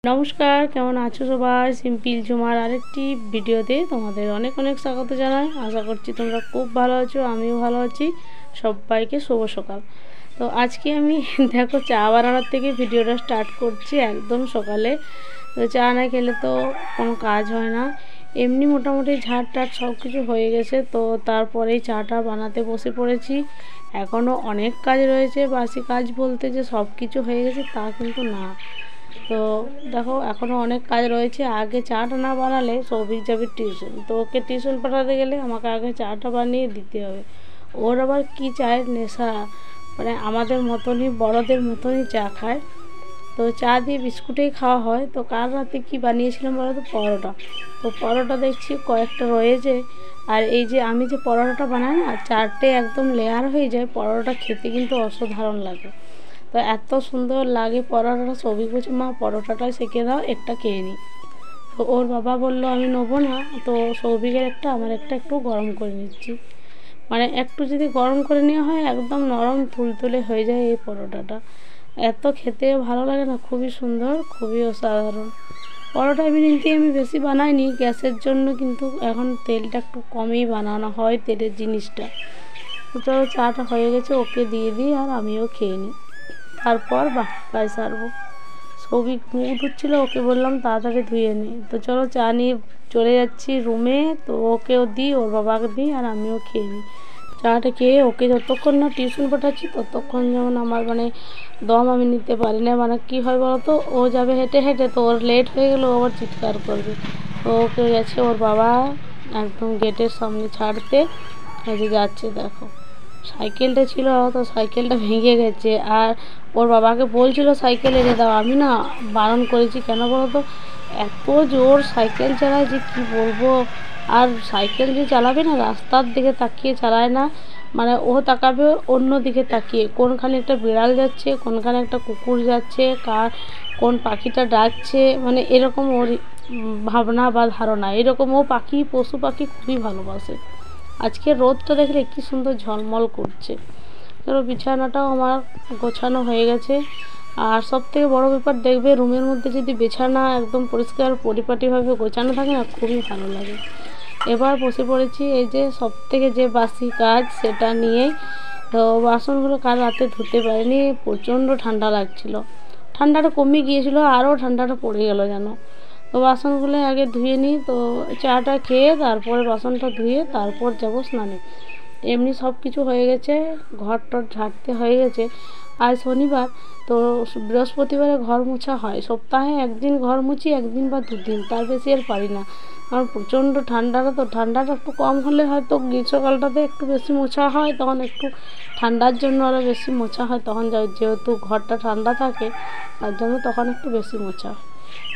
নমস্কার, কেমন আছো সবাই? সিম্পল ঝুমার আরেকটি ভিডিওতে তোমাদের অনেক অনেক স্বাগত জানাই। আশা করছি তোমরা খুব ভালো আছো, আমিও ভালো আছি। সবাইকে শুভ সকাল। তো আজকে আমি দেখো চা বানানোর থেকে ভিডিওটা স্টার্ট করছি একদম সকালে। তো চা না খেলে তো কোনো কাজ হয় না। এমনি মোটামুটি ঝাড় টাট সব কিছু হয়ে গেছে, তো তারপরেই চাটা বানাতে বসে পড়েছি। এখনও অনেক কাজ রয়েছে, বাসি কাজ বলতে যে সব কিছু হয়ে গেছে তা কিন্তু না। তো দেখো এখনও অনেক কাজ রয়েছে। আগে চাটা না বানালে সৌভিক যাবে টিউশন, তো ওকে টিউশন পাঠাতে গেলে আমাকে আগে চাটা বানিয়ে দিতে হবে। ওর আবার কী চায়ের নেশা, মানে আমাদের মতনই বড়দের মতনই চা খায়। তো চা দিয়ে বিস্কুটেই খাওয়া হয়। তো কাল রাতে কী বানিয়েছিলাম বলো তো? পরোটা। তো পরোটা দেখছি কয়েকটা রয়েছে। আর এই যে আমি যে পরোটাটা বানাই না, চারটে একদম লেয়ার হয়ে যায়। পরোটা খেতে কিন্তু অসাধারণ লাগে। তো এত সুন্দর লাগে পরোটাটা। সৌভিক বলছে মা পরোটাটাই সেঁকে দাও, একটা খেয়ে নিই। তো ওর বাবা বলল আমি নেবো না। তো সৌভিকের একটা আমার একটা একটু গরম করে নিচ্ছি। মানে একটু যদি গরম করে নেওয়া হয় একদম নরম তুলতুলে হয়ে যায় এই পরোটাটা। এত খেতে ভালো লাগে না, খুবই সুন্দর, খুবই অসাধারণ। পরোটা এমনিতে আমি বেশি বানাইনি গ্যাসের জন্য, কিন্তু এখন তেলটা একটু কমই বানানো হয়, তেলের জিনিসটা। তো চলো চাটা হয়ে গেছে, ওকে দিয়ে দিই আর আমিও খেয়ে নিই, তারপর বাকি কাজ সারবো। সৌভিক মুখ ধুচ্ছিল, ওকে বললাম তাড়াতাড়ি ধুয়ে নে। তো চলো চা নিয়ে চলে যাচ্ছি রুমে। তো ওকেও দিই, ওর বাবাকে দিই আর আমিও খেয়ে নিই। চাটা খেয়ে ওকে যতক্ষণ না টিউশন পাঠাচ্ছি ততক্ষণ যেমন আমার দম আমি নিতে পারি না। কী হয় বলো তো, ও যাবে হেঁটে হেঁটে, তো ওর লেট হয়ে গেলে ও আবার চিৎকার করবে। তো ওকে গেছে ওর বাবা একদম গেটের সামনে ছাড়তে। ওই যে যাচ্ছে দেখো। সাইকেলটা ছিল, তো সাইকেলটা ভেঙে গেছে। আর ওর বাবাকে বলছিল সাইকেল এনে দাও, আমি না বারণ করেছি। কেন বলো তো, এত জোর সাইকেল চালায় যে কি বলবো। আর সাইকেল যে চালাবে না, রাস্তার দিকে তাকিয়ে চালায় না। ও তাকাবে অন্য দিকে তাকিয়ে, কোনখানে একটা বিড়াল যাচ্ছে, কোনখানে একটা কুকুর যাচ্ছে, কোন পাখিটা ডাকছে, এরকম ওর ভাবনা বা ধারণা। এরকম ও পশু পাখি খুবই ভালোবাসে। আজকে রোদটা দেখলে কি সুন্দর ঝলমল করছে। ধরো বিছানাটাও আমার গোছানো হয়ে গেছে। আর সবথেকে বড় ব্যাপার দেখবে, রুমের মধ্যে যদি বিছানা একদম পরিষ্কার পরিপাটিভাবে গোছানো থাকে না, খুবই ভালো লাগে। এবার বসে পড়েছি এই যে সবথেকে যে বাসি কাজ সেটা নিয়ে। তো বাসনগুলো কাল রাতে ধুতে পারিনি, প্রচণ্ড ঠান্ডা লাগছিল। ঠান্ডাটা কমে গিয়েছিলো, আরও ঠান্ডাটা পড়ে গেল যেন। তো বাসনগুলো আগে ধুয়ে নিই। তো চাটা খেয়ে তারপরে বাসনটা ধুয়ে তারপর যাবো স্নানে। এমনি সব কিছু হয়ে গেছে, ঘর টর ঝাড়তে হয়ে গেছে। আজ শনিবার, তো বৃহস্পতিবারে ঘর মোছা হয়। সপ্তাহে একদিন ঘর মুছি, একদিন বা দুদিন, তার বেশি আর পারি না। কারণ প্রচণ্ড ঠান্ডাটা, তো ঠান্ডাটা একটু কম হলে হয়তো গ্রীষ্মকালটাতে একটু বেশি মোছা হয়, তখন একটু ঠান্ডার জন্য আরও বেশি মোছা হয়। তখন যেহেতু ঘরটা ঠান্ডা থাকে, তার জন্য তখন একটু বেশি মোছা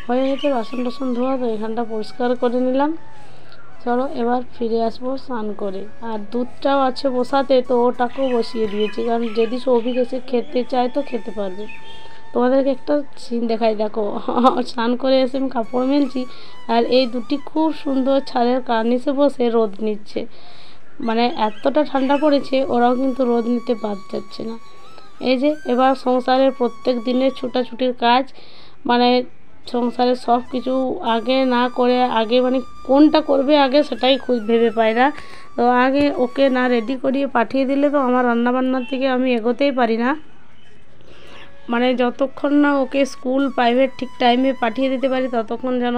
হয়ে গেছে। বাসন টাসন ধোয়া, তো এখানটা পরিষ্কার করে নিলাম। চলো এবার ফিরে আসবো স্নান করে। আর দুধটাও আছে বসাতে, তো ওটাকেও বসিয়ে দিয়েছি, কারণ যদি সৌভিক এসে খেতে চায় তো খেতে পারবে। তোমাদেরকে একটা সিন দেখাই, দেখো। স্নান করে এসে আমি কাপড় মেলছি, আর এই দুটি খুব সুন্দর ছাদের কার্নিশে বসে রোদ নিচ্ছে। এতটা ঠান্ডা পড়েছে, ওরাও কিন্তু রোদ নিতে বাদ যাচ্ছে না। এই যে এবার সংসারের প্রত্যেক দিনের ছুটাছুটির কাজ, সংসারের সব কিছু আগে না করে, আগে কোনটা করবে আগে সেটাই ভেবে পাই না। তো আগে ওকে না রেডি করিয়ে পাঠিয়ে দিলে তো আমার রান্নাবান্নার থেকে আমি এগোতেই পারি না। যতক্ষণ না ওকে স্কুল প্রাইভেট ঠিক টাইমে পাঠিয়ে দিতে পারি, ততক্ষণ যেন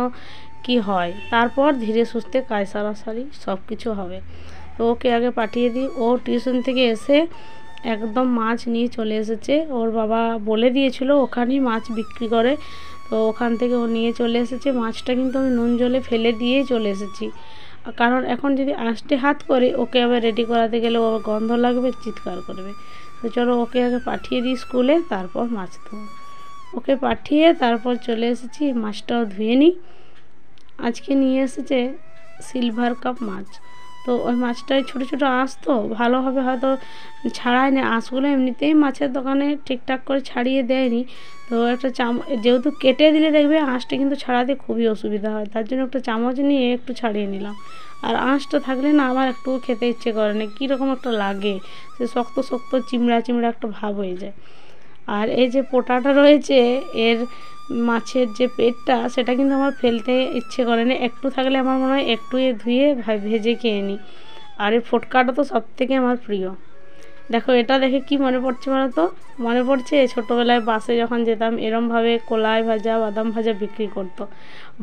কি হয়। তারপর ধীরে সুস্থে কাজ সারাসারি সব কিছু হবে। তো ওকে আগে পাঠিয়ে দিই। ও টিউশন থেকে এসে একদম মাছ নিয়ে চলে এসেছে। ওর বাবা বলে দিয়েছিল ওখানেই মাছ বিক্রি করে, তো ওখান থেকে ও নিয়ে চলে এসেছে। মাছটা কিন্তু আমি নুন জলে ফেলে দিয়েই চলে এসেছি, কারণ এখন যদি আস্তে হাত করে ওকে আবার রেডি করাতে গেলে ও গন্ধ লাগবে, চিৎকার করবে। তো চলো ওকে আগে পাঠিয়ে দিই স্কুলে, তারপর মাছ ধোবো। ওকে পাঠিয়ে তারপর চলে এসেছি, মাছটাও ধুয়ে নিই। আজকে নিয়ে এসেছে সিলভার কাপ মাছ। তো ওই মাছটায় ছোটো ছোটো আঁশ, তো ভালোভাবে হয়তো ছাড়ায় না। আঁশগুলো এমনিতেই মাছের দোকানে ঠিকঠাক করে ছাড়িয়ে দেয়নি। তো একটা যেহেতু কেটে দিলে দেখবে আঁশটা কিন্তু ছাড়াতে খুবই অসুবিধা হয়, তার জন্য একটা চামচ নিয়ে একটু ছাড়িয়ে নিলাম। আর আঁশটা থাকলে না আমার একটু খেতে ইচ্ছে করে না, কীরকম একটা লাগে, সে শক্ত শক্ত চিমড়া চিমড়া একটা ভাব হয়ে যায়। আর এই যে পোটাটা রয়েছে, এর মাছের যে পেটটা সেটা কিন্তু আমার ফেলতে ইচ্ছে করে না, একটু থাকলে আমার মনে হয় একটু ধুয়ে ভেজে খেয়ে নিই। আর এই ফোটকাটা তো সবথেকে আমার প্রিয়। দেখো এটা দেখে কি মনে পড়ছে বলো তো, মনে পড়ছে ছোটোবেলায় বাসে যখন যেতাম এরমভাবে কলাই ভাজা বাদাম ভাজা বিক্রি করতো।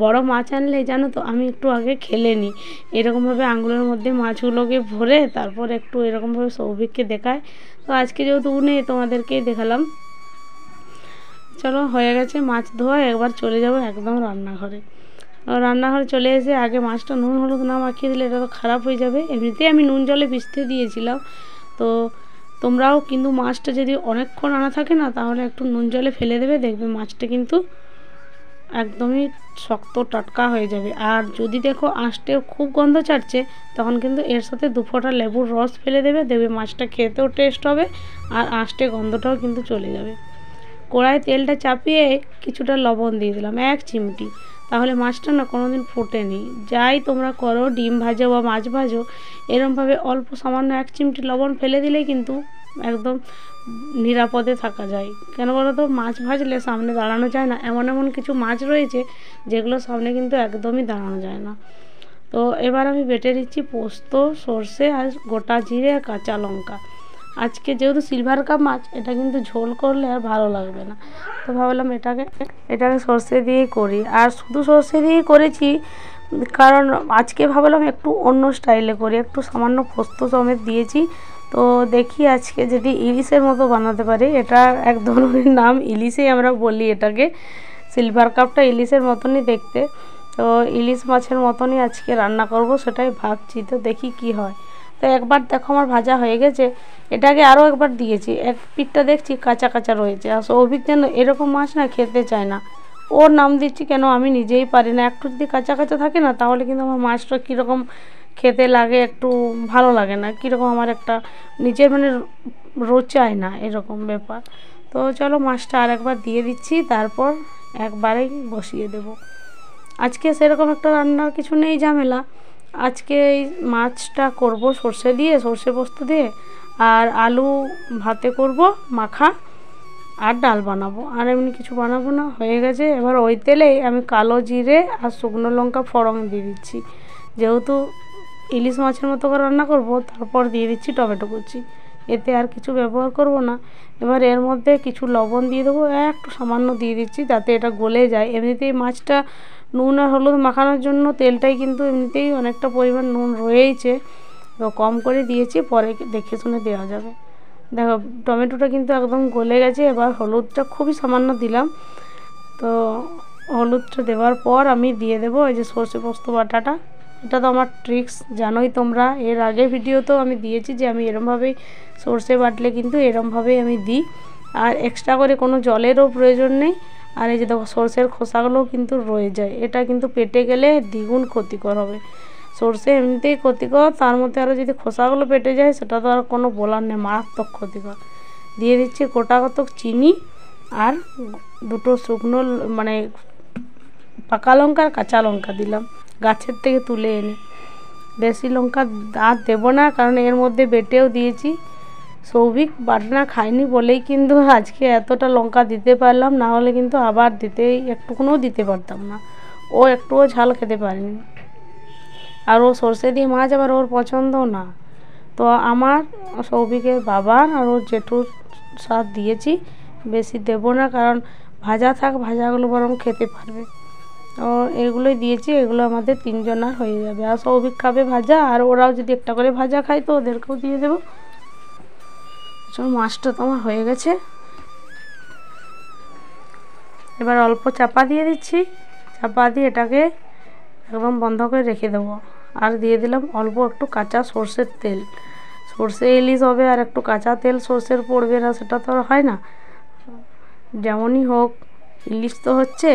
বড় মাছ আনলে জানো তো আমি একটু আগে খেলে নিই, এরকমভাবে আঙুলের মধ্যে মাছগুলোকে ভরে তারপর একটু এরকমভাবে সৌভিককে দেখায়। তো আজকে যেহেতু উনি তোমাদেরকেই দেখালাম। চলো হয়ে গেছে মাছ ধোয়া, একবার চলে যাব একদম রান্নাঘরে। রান্নাঘরে চলে এসে আগে মাছটা নুন হলুদ না মাখিয়ে দিলে এটা তো খারাপ হয়ে যাবে। এমনিতেই আমি নুন জলে ভিজতে দিয়েছিলাম। তো তোমরাও কিন্তু মাছটা যদি অনেকক্ষণ আনা থাকে না তাহলে একটু নুন জলে ফেলে দেবে, দেখবে মাছটা কিন্তু একদমই শক্ত টাটকা হয়ে যাবে। আর যদি দেখো আঁশটে খুব গন্ধ ছাড়ছে তখন কিন্তু এর সাথে 2 ফোঁটা লেবুর রস ফেলে দেবে, দেখবে মাছটা খেতেও টেস্ট হবে আর আঁশটে গন্ধটাও কিন্তু চলে যাবে। কড়াইয়ে তেলটা চাপিয়ে কিছুটা লবণ দিয়ে দিলাম 1 চিমটি, তাহলে মাছটা না কোনো দিন ফোটেনি। যাই তোমরা করো ডিম ভাজো বা মাছ ভাজো এরমভাবে অল্প সামান্য 1 চিমটি লবণ ফেলে দিলেই কিন্তু একদম নিরাপদে থাকা যায়। কেন বলো তো, মাছ ভাজলে সামনে দাঁড়ানো যায় না, এমন এমন কিছু মাছ রয়েছে যেগুলো সামনে কিন্তু একদমই দাঁড়ানো যায় না। তো এবার আমি বেটে দিচ্ছি পোস্ত, সর্ষে আর গোটা জিরে আর কাঁচা লঙ্কা। আজকে যেহেতু সিলভার কাপ মাছ এটা কিন্তু ঝোল করলে আর ভালো লাগবে না, তো ভাবলাম এটাকে সর্ষে দিয়েই করি। আর শুধু সর্ষে দিয়েই করেছি কারণ আজকে ভাবলাম একটু অন্য স্টাইলে করি, একটু সামান্য পোস্ত সমেত দিয়েছি। তো দেখি আজকে যদি ইলিশের মতো বানাতে পারি। এটা এক ধরনের নাম, ইলিশই আমরা বলি এটাকে। সিলভার কাপটা ইলিশের মতনই দেখতে, তো ইলিশ মাছের মতনই আজকে রান্না করব সেটাই ভাবছি। তো দেখি কি হয়। তো একবার দেখো আমার ভাজা হয়ে গেছে, এটাকে আরও একবার দিয়েছি, এক পিঠটা দেখছি কাঁচা কাঁচা রয়েছে। আর সৌভিক যেন এরকম মাছ না খেতে চায় না, ওর নাম দিচ্ছি কেন আমি নিজেই পারি না। একটু যদি কাঁচা কাঁচা থাকে না তাহলে কিন্তু আমার মাছটা কীরকম খেতে লাগে, একটু ভালো লাগে না, কীরকম আমার একটা নিজের মানে রোচায় না এরকম ব্যাপার। তো চলো মাছটা আর একবার দিয়ে দিচ্ছি, তারপর একবারেই বসিয়ে দেব। আজকে সেরকম একটা রান্নার কিছু নেই ঝামেলা। আজকে এই মাছটা করব সর্ষে দিয়ে, সর্ষে পোস্ত দিয়ে, আর আলু ভাতে করব মাখা, আর ডাল বানাবো, আর এমনি কিছু বানাবো না। হয়ে গেছে। এবার ওই তেলেই আমি কালো জিরে আর শুকনো লঙ্কা ফোড়ন দিয়ে দিচ্ছি, যেহেতু ইলিশ মাছের মতো করে রান্না করব। তারপর দিয়ে দিচ্ছি টমেটো কুচি, এতে আর কিছু ব্যবহার করব না। এবার এর মধ্যে কিছু লবণ দিয়ে দেবো, একটু সামান্য দিয়ে দিচ্ছি যাতে এটা গলে যায়। এমনিতেই মাছটা নুন আর হলুদ মাখানোর জন্য তেলটাই কিন্তু এমনিতেই অনেকটা পরিমাণ নুন রয়েইছে, তো কম করে দিয়েছি, পরে দেখে শুনে দেওয়া যাবে। দেখো টমেটোটা কিন্তু একদম গলে গেছে। এবার হলুদটা খুবই সামান্য দিলাম। তো হলুদটা দেওয়ার পর আমি দিয়ে দেবো এই যে সর্ষে পোস্ত বাটাটা। এটা তো আমার ট্রিক্স জানোই তোমরা, এর আগে ভিডিওতেও আমি দিয়েছি যে আমি এরমভাবেই সর্ষে বাটলে কিন্তু এরমভাবেই আমি দিই, আর এক্সট্রা করে কোনো জলেরও প্রয়োজন নেই। আর এই যে দেখো সর্ষের খোসাগুলোও কিন্তু রয়ে যায়, এটা কিন্তু পেটে গেলে দ্বিগুণ ক্ষতিকর হবে। সর্ষে এমনিতেই ক্ষতিকর, তার মধ্যে আরও যদি খোসাগুলো পেটে যায় সেটা তো আর কোনো বলার নেই, মারাত্মক ক্ষতিকর। দিয়ে দিচ্ছি গোটা কতক চিনি আর 2টো শুকনো মানে পাকা লঙ্কা আর কাঁচা লঙ্কা দিলাম গাছের থেকে তুলে এনে। বেশি লঙ্কা আর দেবো না কারণ এর মধ্যে বেটেও দিয়েছি। সৌভিক বাটনা খায়নি বলেই কিন্তু আজকে এতটা লঙ্কা দিতে পারলাম, না হলে কিন্তু আবার একটুকুনও দিতে পারতাম না। ও একটুও ঝাল খেতে পারেনি, আর ও সর্ষে দিয়ে মাছ আবার ওর পছন্দও না। তো আমার সৌভিকের বাবার আর ওর জেঠুর স্বাদ দিয়েছি, বেশি দেবো না কারণ ভাজা থাক, ভাজাগুলো বরং খেতে পারবে। ও এগুলোই দিয়েছি, এগুলো আমাদের 3 জনার হয়ে যাবে। আর সৌভিক খাবে ভাজা, আর ওরাও যদি একটা করে ভাজা খায় তো ওদেরকেও দিয়ে দেবো। চলো মাছটা তো আমার হয়ে গেছে। এবার অল্প চাপা দিয়ে দিচ্ছি, চাপা দিয়ে এটাকে একদম বন্ধ করে রেখে দেবো। আর দিয়ে দিলাম অল্প একটু কাঁচা সর্ষের তেল। সর্ষে ইলিশ হবে আর একটু কাঁচা তেল সর্ষের পড়বে না সেটা তো আর হয় না। যেমনই হোক ইলিশ তো হচ্ছে।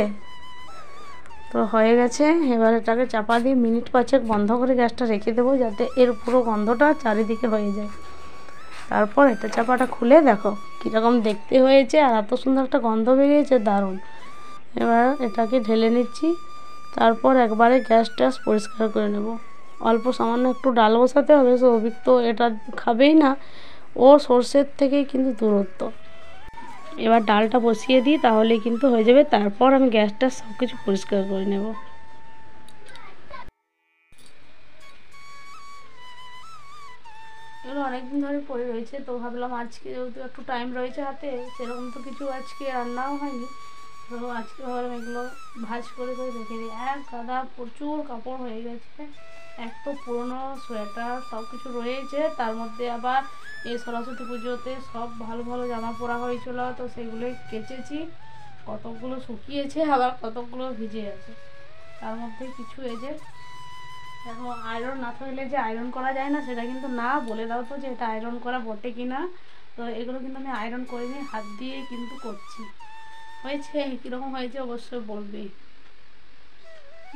তো হয়ে গেছে। এবার এটাকে চাপা দিয়ে মিনিট 5 বন্ধ করে গ্যাসটা রেখে দেবো যাতে এর পুরো গন্ধটা চারিদিকে হয়ে যায়। তারপর এটা চাপাটা খুলে দেখো কীরকম দেখতে হয়েছে, আর এত সুন্দর একটা গন্ধ বেরিয়েছে, দারুণ। এবার এটাকে ঢেলে নিচ্ছি, তারপর একবারে গ্যাস পরিষ্কার করে নেব। অল্প সামান্য একটু ডাল বসাতে হবে, সৌভিক তো এটা খাবেই না, ও সর্ষের থেকেই কিন্তু দূরত্ব। এবার ডালটা বসিয়ে দিই, তাহলে কিন্তু হয়ে যাবে। তারপর আমি গ্যাসটা সব কিছু পরিষ্কার করে নেব। এগুলো অনেকদিন ধরে পড়ে রয়েছে, তো ভাবলাম আজকে যেহেতু একটু টাইম রয়েছে হাতে, সেরকম তো কিছু আজকে রান্নাও হয়নি, তো আজকে ভাবলাম এগুলো ভাজ করে করে রেখে দিই। এক গাদা প্রচুর কাপড় হয়ে গেছে, এক তো পুরোনো সোয়েটার সব কিছু রয়েছে, তার মধ্যে আবার এই সরস্বতী পুজোতে সব ভালো ভালো জামা পরা হয়েছিল, তো সেগুলোই কেচেছি। কতকগুলো শুকিয়েছে, আবার কতকগুলো ভিজে আছে। তার মধ্যে কিছু এই যে এখন আয়রন না থাকলে যে আয়রন করা যায় না, সেটা কিন্তু না। বলে দাও তো যে এটা আয়রন করা বটে কি না। তো এগুলো কিন্তু আমি আয়রন করে নিয়ে হাত দিয়ে কিন্তু করছি। হয়েছে কীরকম হয়েছে অবশ্যই বলবে।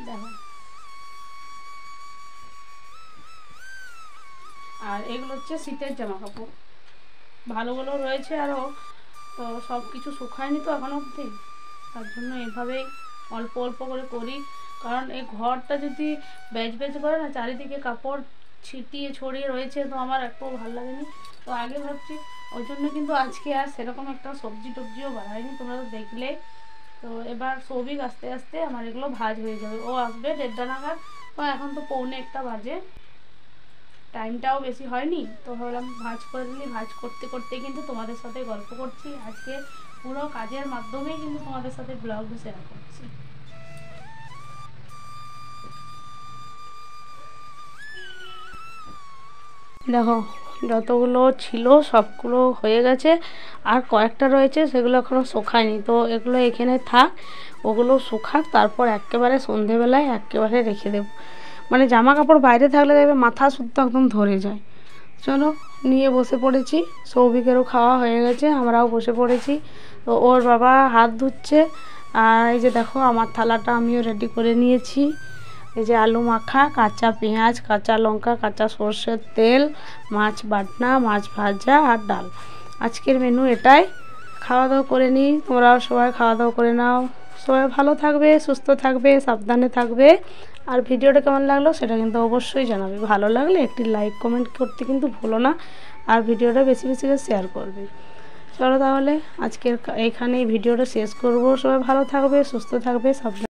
দেখো, আর এগুলো হচ্ছে শীতের জামা কাপড়, ভালোগুলো রয়েছে আরও, তো সব কিছু শুকায়নি তো এখনো অবধি, তার জন্য এভাবেই অল্প অল্প করে করি। কারণ এই ঘরটা যদি ব্যাজ ব্যাজ করে না, চারিদিকে কাপড় ছিটিয়ে ছড়িয়ে রয়েছে, তো আমার একটু ভালো লাগেনি। তো আগে ভাবছি, ওই জন্য কিন্তু আজকে আর সেরকম একটা সবজি টবজিও বানাইনি, তোমরা তো দেখলে। তো এবার সৌভিক আস্তে আস্তে আমার এগুলো ভাজ হয়ে যাবে, ও আসবে 1:30 নাগাদ। তো এখন তো 1:45 বাজে, টাইমটাও বেশি হয়নি, তো ভাবলাম ভাজ করে দিলি। ভাজ করতে করতে কিন্তু তোমাদের সাথে গল্প করছি, আজকে পুরো কাজের মাধ্যমেই কিন্তু তোমাদের সাথে ব্লগটা শেয়ার করছি। দেখো, যতগুলো ছিল সবগুলো হয়ে গেছে, আর কয়েকটা রয়েছে সেগুলো এখনও শুকায়নি, তো এগুলো এখানে থাক, ওগুলো শুকাক, তারপর একেবারে সন্ধেবেলায় একেবারে রেখে দেব। মানে জামা কাপড় বাইরে থাকলে দেখবে মাথা শুদ্ধ একদম ধরে যায়। চলো, নিয়ে বসে পড়েছি, সৌভিকেরও খাওয়া হয়ে গেছে, আমরাও বসে পড়েছি। তো ওর বাবা হাত ধুচ্ছে, আর এই যে দেখো আমার থালাটা আমিও রেডি করে নিয়েছি। এই যে আলু মাখা, কাঁচা পেঁয়াজ, কাঁচা লঙ্কা, কাঁচা সর্ষের তেল, মাছ বাটনা, মাছ ভাজা আর ডাল। আজকের মেনু এটাই। খাওয়া দাওয়া করে নিই, তোমরাও সবাই খাওয়া দাওয়া করে নাও। সবাই ভালো থাকবে, সুস্থ থাকবে, সাবধানে থাকবে। আর ভিডিওটা কেমন লাগলো সেটা কিন্তু অবশ্যই জানাবে। ভালো লাগলে একটি লাইক কমেন্ট করতে কিন্তু ভুলো না, আর ভিডিওটা বেশি বেশি করে শেয়ার করবে। চলো তাহলে আজকের এইখানেই ভিডিওটা শেষ করব। সবাই ভালো থাকবে, সুস্থ থাকবে, সাবধানে।